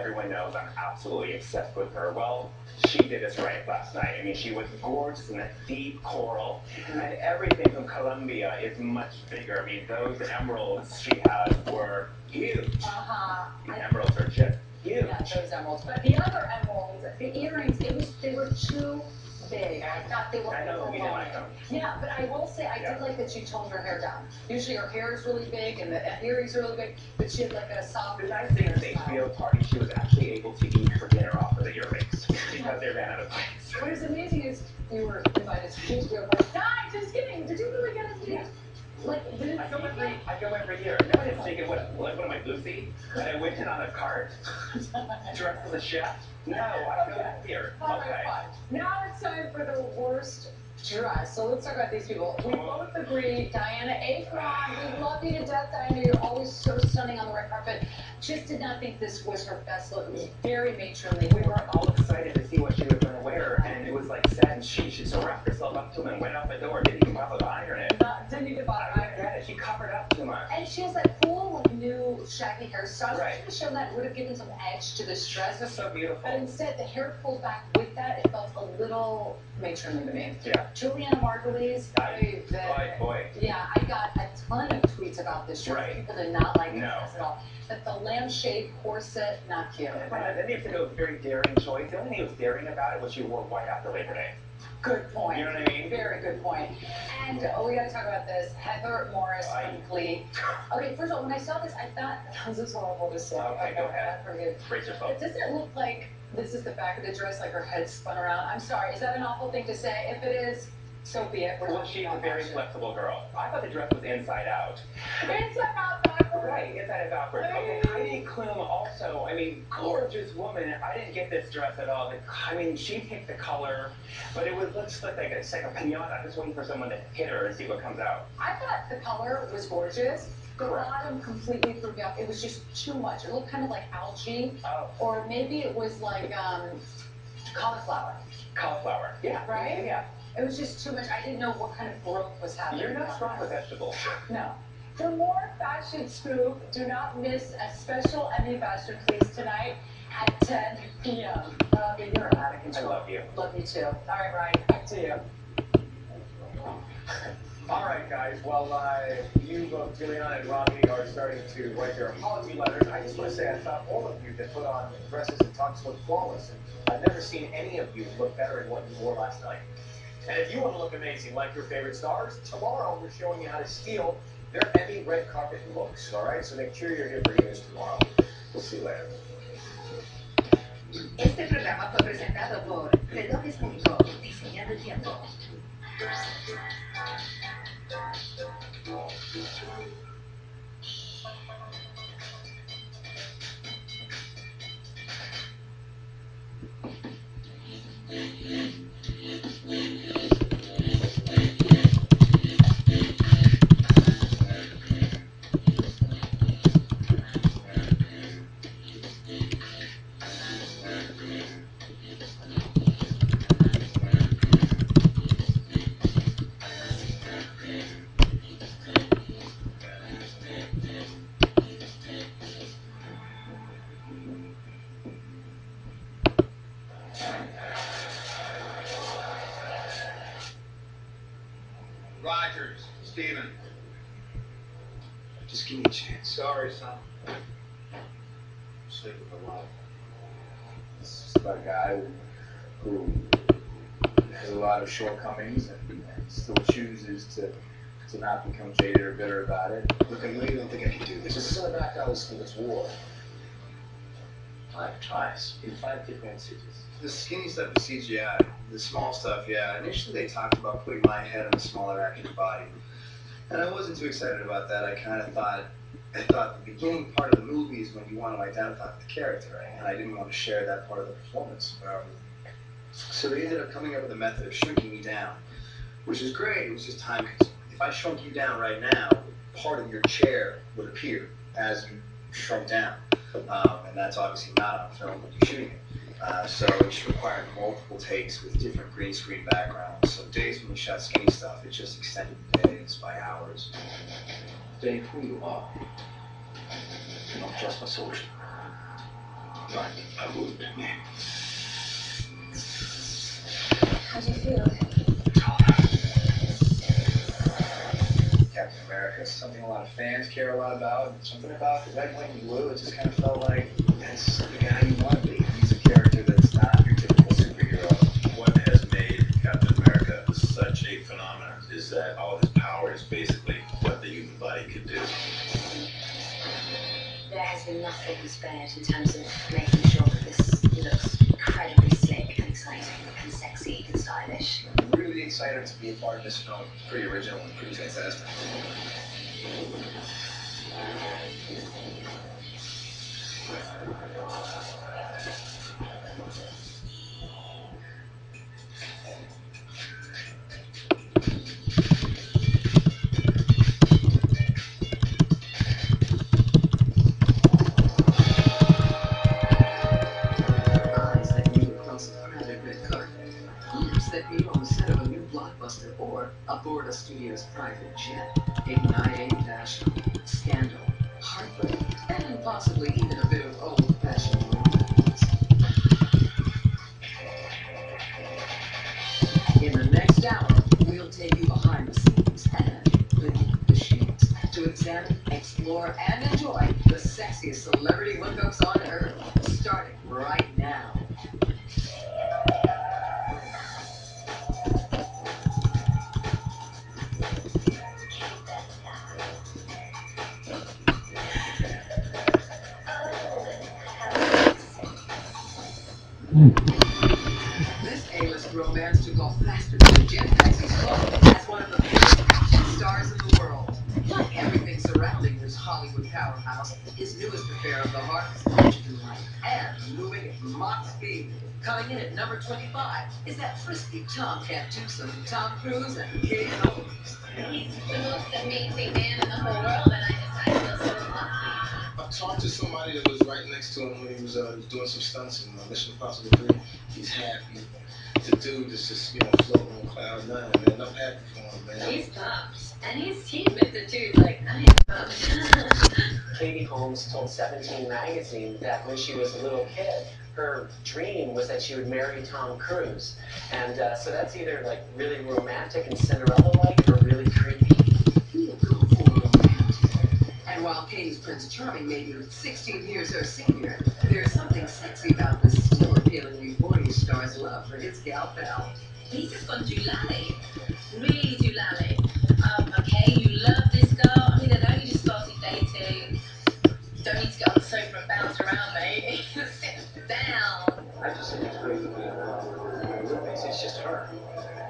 everyone knows I'm absolutely obsessed with her. Well, she did us right last night. I mean, she was gorgeous in that deep coral, and everything from Colombia is much bigger. I mean, those emeralds she had were huge. The emeralds are just huge. Yeah, those emeralds. But the other emeralds, the earrings, they were too big. I thought they were. I know, you didn't like them. Yeah, but I will say I did like that she toned her hair down. Usually her hair is really big and the earrings are really big, but she had like a soft. The nice thing at the HBO party, she was actually able to eat her dinner off of the earrings because they ran out of place. What is amazing is you were invited to choose your like, just kidding. Did you really get a seat? Like, I go every year. No, I didn't take it. What am I, Lucy? And I went in on a cart, dressed as a chef. No, I go here. Okay. Fine. Now it's time for the worst dress. So let's talk about these people. We both agree, Diana Agron, we love you to death, Diana. You're always so stunning on the red carpet. Just did not think this was her best look. It was very matronly. We were all excited to see what she was going to wear, and it was like satin sheet. She so wrapped herself up to him and went out the door. Didn't even bother to iron it. Didn't even bother to iron it. She covered up too much. And she has that cool, like, new shaggy hairstyle. Right. To show that would have given some edge to this dress. This is so beautiful. But instead, the hair pulled back with that. It felt a little matronly to me. Yeah. Juliana Margulies. Boy. Yeah, I got a ton of tweets about this dress. Right. People did not like this No. dress at all. But the lampshade corset, not cute. Then you have to know it was a very daring choice. The only thing that was daring about it was she wore white after Labor Day. Good point. You know what I mean? Very good point. And we got to talk about this. Heather Morris from Glee. Okay, first of all, when I saw this, I thought, this is horrible to say. Okay, go ahead. Brace yourself. It doesn't look like this is the back of the dress, like her head spun around. I'm sorry. Is that an awful thing to say? If it is, so be it. Well, she's a very flexible girl. I thought the dress was inside out. Inside out, backwards. Right, inside out backwards. Okay, Heidi Klum also, I mean, gorgeous woman. I didn't get this dress at all. I mean, she picked the color, but it looks like it's like a pinata. I'm just waiting for someone to hit her and see what comes out. I thought the color was gorgeous. The bottom completely threw me off. It was just too much. It looked kind of like algae, or maybe it was like cauliflower. Cauliflower. Yeah. Right? Yeah. It was just too much. I didn't know what kind of growth was happening. You're not strong with vegetables. No. For more fashion scoop, do not miss a special Emmy Fashion Please tonight at 10 p.m. You're out of control. I love you. Love you too. All right, Ryan, back to you. All right, guys. Well, you, both Juliana and Robbie, are starting to write their apology letters. I just want to say I thought all of you that put on dresses and tux looked flawless, and I've never seen any of you look better in what you wore last night. And if you want to look amazing like your favorite stars, tomorrow we're showing you how to steal their Emmy red carpet looks. All right, so make sure you're here for you tomorrow. We'll see you later. Este programa fue presentado por Relojes.com, diseñando el tiempo. Rogers, Steven. Just give me a chance. Sorry, son. Sleep with a lot. It's just about a guy who has a lot of shortcomings and still chooses to not become jaded or bitter about it. Look, I know you don't think I can do this. This is on the back out of school. It's war. 5 tries in 5 different cities. The skinny stuff is CGI. The small stuff, yeah. Initially, they talked about putting my head on a smaller actor's body, and I wasn't too excited about that. I thought the beginning part of the movie is when you want to identify with the character, right? And I didn't want to share that part of the performance. So they ended up coming up with a method of shrinking me down, which is great. It was just time consuming. If I shrunk you down right now, part of your chair would appear as you shrunk down, and that's obviously not on film when you're shooting it. So it just required multiple takes with different green screen backgrounds. So days when we shot skinny stuff, it just extended the days by hours. Stay who you are, not just a soldier. but I would. How do you feel? Captain America is something a lot of fans care a lot about, and something about the red, white, and blue. It just kind of felt like that's the guy you want to be. He's a character that's not your typical superhero. What has made Captain America such a phenomenon is that all of his power is basically what the human body could do. There has been nothing spared in terms of making sure that this looks incredibly slick and exciting and sexy and stylish. I'm really excited to be a part of this film. Pretty original and pretty fantastic. Eyes that view across a crowded red carpet. Ears that view on the set of a new blockbuster or aboard a studio's private jet. Igniting passion, scandal, heartbreak, and possibly even a bit of old-fashioned romance. In the next hour, we'll take you behind the scenes and beneath the sheets to examine, explore, and enjoy the sexiest celebrity hookups on Earth, starting right now. This A-list romance took off faster than the jet taxi's flown as one of the biggest action stars in the world. Like everything surrounding this Hollywood powerhouse, his newest affair of the heart is larger than life and moving at Mach speed. Coming in at number 25 is that frisky Tom-Cat-Twosome Tom Cruise and Katie Holmes. He's the most amazing man in the whole world, and I feel so lucky. I talked to somebody that was right next to him when he was doing some stunts in Mission Impossible 3. He's happy. The dude is just, floating on cloud nine, man. I'm happy for him, man. He's pumped, and he's cute with the dude, like, I'm pumped. Katie Holmes told 17 magazine that when she was a little kid, her dream was that she would marry Tom Cruise. And so that's either like really romantic and Cinderella-like or really creepy. He'll go for romantic. And while Katie's Prince Charming may be 16 years her senior, there's something sexy about the still appealingly boyish star's love for his gal pal. He's just gone doolally. Really doolally. Okay, you love this girl. I mean, they've only just started dating. Don't need to get on the sofa and bounce around, mate. Sit down. I just think it's great to be roommates. It's just her.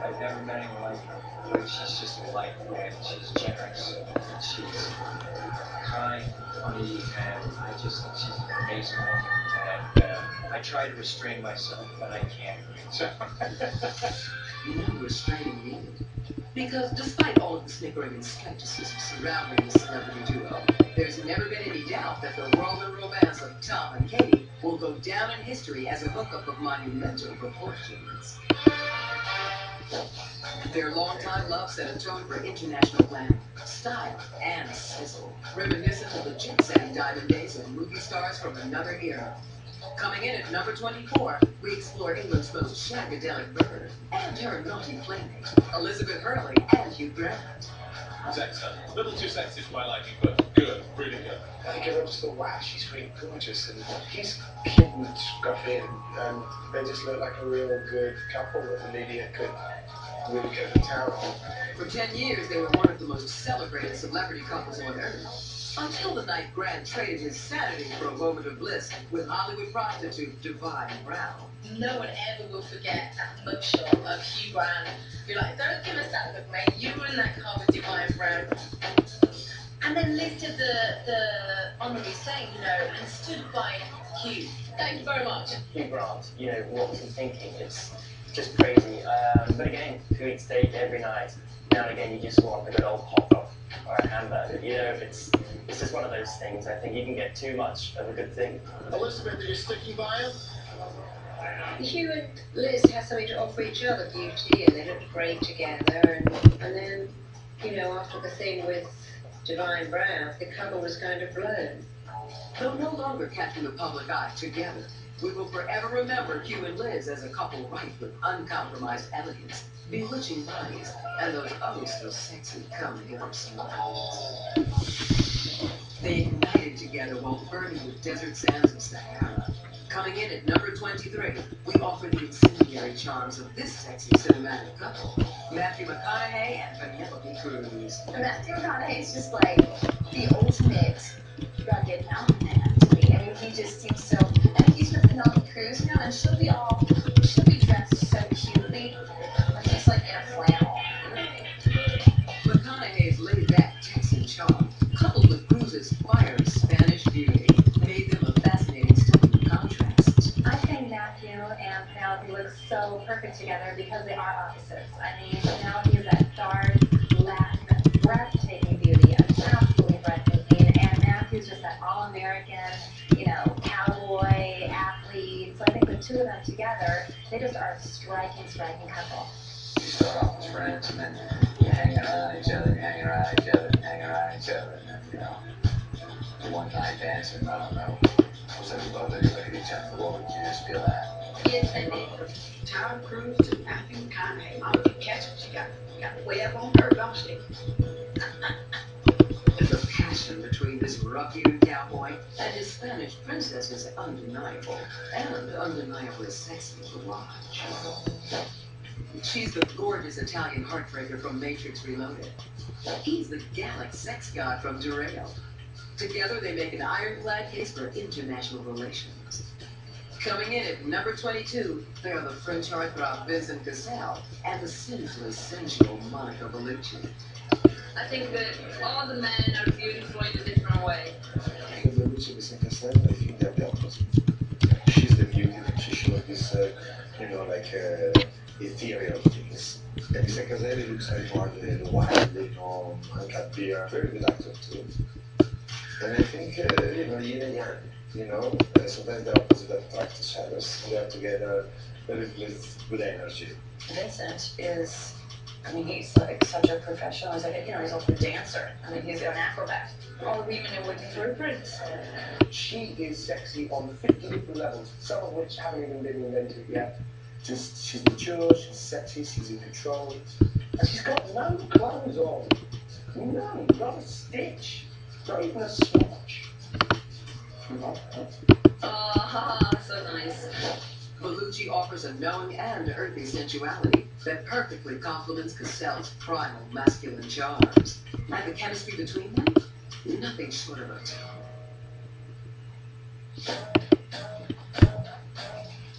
I've never met anyone like her. She's just a light and she's generous. She's kind, funny, and she's an amazing woman. And I try to restrain myself, but I can't. So. No restraining needed. Because despite all of the snickering and skepticism surrounding the celebrity duo, there's never been any doubt that the whirlwind romance of Tom and Katie will go down in history as a hookup of monumental proportions. Their longtime love set a tone for international glamour, style, and sizzle, reminiscent of the jet-setting diamond days of movie stars from another era. Coming in at number 24, we explore England's most shagadelic bird and her naughty playmate, Elizabeth Hurley and Hugh Grant. Sexy. A little too sexy for my liking, but good. Really good. Because I just thought, wow, she's really gorgeous, and he's cute and scruffy, and they just look like a real good couple that the media could really go to town on. For 10 years, they were one of the most celebrated celebrity couples on earth. Until the night Grant traded his sanity for a moment of bliss with Hollywood prostitute Divine Brown. No one ever will forget that mugshot of Hugh Grant. You're like, don't give us that look, mate. You were in that car with Divine Brown. And then lifted the honorary saying, and stood by Hugh. Thank you very much. Hugh Grant, what was he thinking? It's just crazy. But again, 2 weeks date every night. Now and again, you just want a good old pop-up or a hamburger. It's just one of those things. I think you can get too much of a good thing. Elizabeth, are you sticking by him? Hugh and Liz have something to offer each other, beauty, and they look great together. And then, after the thing with Divine Brown, the couple was going to blow. Though no longer kept in the public eye together, we will forever remember Hugh and Liz as a couple rife with uncompromised elegance, bewitching bodies, and those oh so sexy come-hither smiles. They ignited together while burning the desert sands of Sahara. Coming in at number 23, we offer the incendiary charms of this sexy cinematic couple, Matthew McConaughey and Penelope Cruz. Matthew McConaughey's just like the ultimate rugged mountain man to me. I mean, he just seems so. And he's with Penelope Cruz now, and she'll be dressed so cutely, like just like in a flannel. McConaughey's laid-back Texan charm, coupled with Cruz's fiery Spanish beauty, made them a fascinating study in contrast. I think Matthew and Penelope look so perfect together because they are opposites. I mean, Penelope is that dark, Latin, breathtaking beauty, absolutely breathtaking, and Matthew's just that all-American, cowboy, athlete. So I think the two of them together, they just are a striking couple. You start off as friends, and then you hang around each other, hang around each other, and then, the one night dancing, I don't know. So we both look at each other, what would you just feel that? Yes, I did. Tom Cruise to Matthew McConaughey. I'm gonna catch what she got way up on her, don't she? The passion between this rough-hewn cowboy and his Spanish princess is undeniable, and undeniably sexy to watch. She's the gorgeous Italian heartbreaker from Matrix Reloaded. He's the Gallic sex god from Derailed. Together they make an ironclad case for international relations. Coming in at number 22, they are the French heartthrob Vincent Cassel and the sensually sensual Monica Bellucci. I think that all the men are beautiful in a different way. Monica Bellucci and Vincent Cassel, I think they're the opposite. She's the beauty. She shows this, ethereal things. And Vincent Cassel looks like more the wild, uncut beer. Very good actor too. And I think, yin and yang, sometimes the opposite attract each other. They are together with good energy. Vincent is, he's like such a professional. He's like, he's also a dancer. He's an acrobat. All the women are looking for a prince. She is sexy on 50 different levels, some of which haven't even been invented yet. Just, she's mature, she's sexy, she's in control. And she's got no clothes on. No, not a stitch. Not even a swatch. So nice. Bellucci offers a knowing and earthy sensuality that perfectly complements Cassel's primal masculine charms. And the chemistry between them? Nothing short of a tone.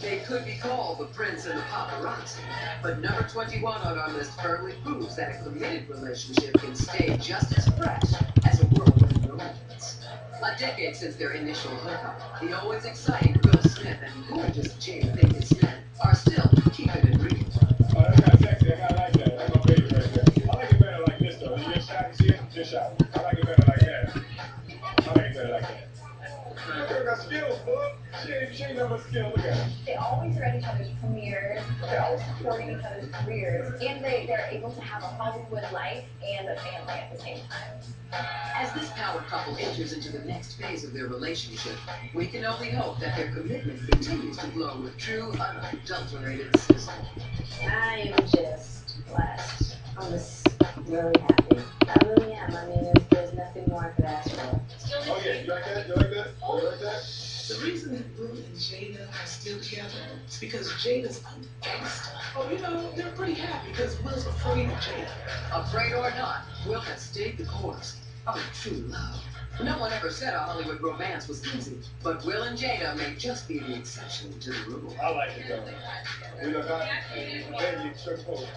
They could be called the Prince and the Paparazzi, but number 21 on our list firmly proves that a committed relationship can stay just as fresh as a whirlwind romance. A decade since their initial hookup, the always exciting Will Smith and gorgeous Jada Pinkett Smith are still keeping it real. Oh, that's kind of sexy. I like that. That's my favorite right there. I like it better like this, though. You just shot, you see it? Just shot. I like it better like that. I like it better like that. Girl got skills, bud. She ain't never skilled. Look at her. They always are at each other's premieres. They're always supporting each other's careers. And they're able to have a Hollywood life and a family at the same time. As this power couple enters into the next phase of their relationship, we can only hope that their commitment continues to glow with true, unadulterated sizzle. I am just blessed. I'm just really happy. I really am. There's nothing more I could ask for. Oh, yeah. You like that? You like that? You like that? The reason that Will and Jada are still together is because Jada's a gangster. Oh, they're pretty happy because Will's afraid of Jada. Afraid or not, Will has stayed the course of true love. No one ever said a Hollywood romance was easy, but Will and Jada may just be the exception to the rule. I like it, though. We look hot. Then you search for it.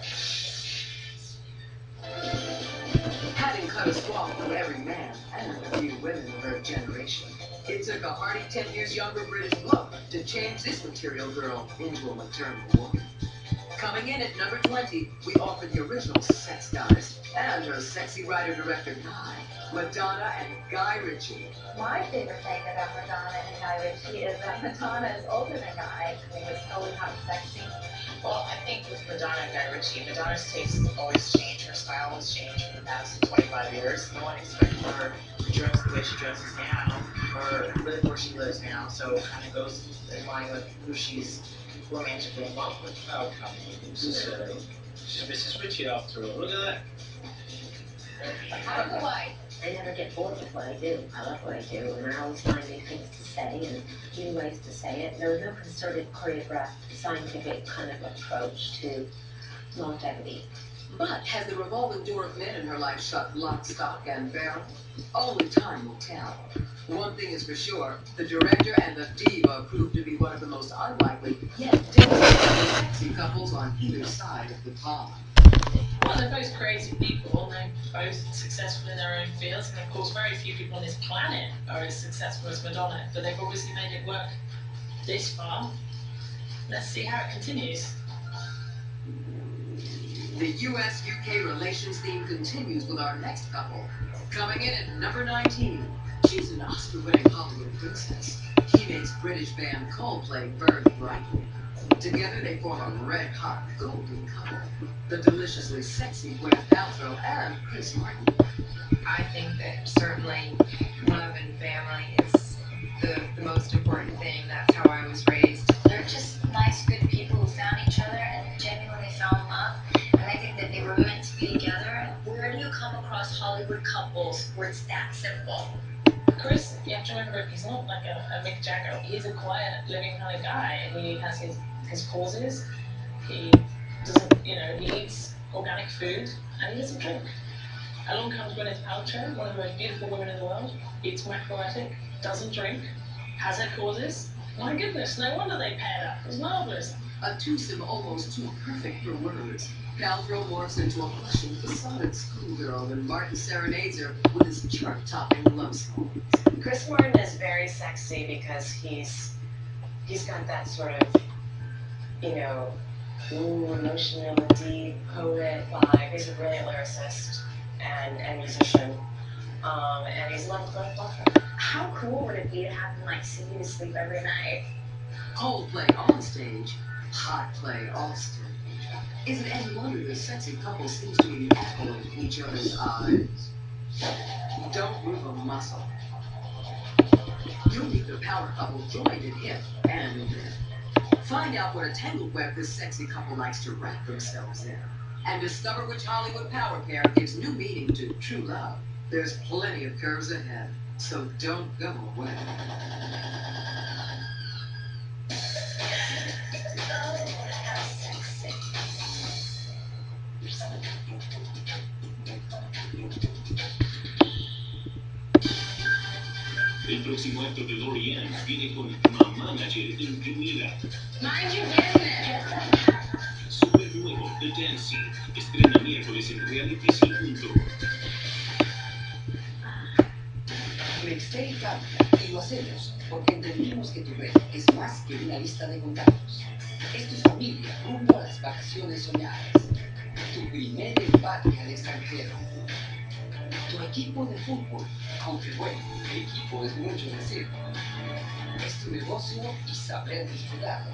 Having cut a swath through every man and a few women of her generation, it took a hearty 10 years younger British bloke to change this material girl into a maternal woman. Coming in at number 20, we offer the original sex goddess and her sexy writer-director Guy, Madonna and Guy Ritchie. My favorite thing about Madonna and Guy Ritchie is that Madonna is older than Guy. He was always hot and sexy. Well, I think with Madonna and Guy Ritchie, Madonna's taste has always changed. Her style has changed in the past 25 years. No one expects her to dress the way she dresses now, or live where she lives now. So it kind of goes in line with who she's romantically in love with. Oh, come on. She's Mrs. Ritchie after all. Look at that. How do I? I never get bored with what I do. I love what I do, and I always find new things to say and new ways to say it. There was no concerted, choreographed, scientific kind of approach to longevity. But has the revolving door of men in her life shut lock, stock, and barrel? Only time will tell. One thing is for sure, the director and the diva proved to be one of the most unlikely, yet dangerous sexy couples on either side of the pond. Well, they're both creative people, and they're both successful in their own fields, and of course very few people on this planet are as successful as Madonna, but they've obviously made it work this far. Let's see how it continues. The US-UK relations theme continues with our next couple. Coming in at number 19, she's an Oscar-winning Hollywood princess. He makes British band Coldplay burn brightly. Together they form a red-hot golden couple. The deliciously sexy Gwyneth Paltrow and Chris Martin. I think that certainly love and family is the most important thing. That's how I was raised. They're just nice, good people who found each other and genuinely fell in love. And I think that they were meant to be together. Where do you come across Hollywood couples where it's that simple? Chris, you have to remember, he's not like a Mick Jagger. He's a quiet, living kind of guy. He has his causes. He doesn't, he eats organic food and he doesn't drink. Along comes Gwyneth Paltrow, one of the most beautiful women in the world, eats macroetic, doesn't drink, has her causes. My goodness, no wonder they paired up. It was marvelous. A twosome almost too perfect for words. Paltrow morphs into a blushing, besotted schoolgirl when Martin serenades her with his chart-topping love songs. Chris Martin is very sexy because he's got that sort of, emotional, deep poet vibe. He's a brilliant lyricist and musician. And he's a love. How cool would it be to have him sing you to sleep every night? Coldplay on stage, hot play off stage. Is it any wonder this sexy couple seems to be the apple of each other's eyes? Don't move a muscle. You'll meet the power couple joined at hip and in bed. Find out what a tangled web this sexy couple likes to wrap themselves in. And discover which Hollywood power pair gives new meaning to true love. There's plenty of curves ahead, so don't go away. El próximo acto de Dorian viene con una manager incluida. Mind your business. Super nuevo, The Dancing, estrena miércoles en Reality Punto. Nextel cambia, y lo hacemos porque entendimos que tu red es más que una lista de contactos. Es tu familia rumbo a las vacaciones soñadas. Tu primer empate al extranjero. Tu equipo de fútbol, aunque bueno, equipo es mucho decir. Es tu negocio y saber disfrutarlo.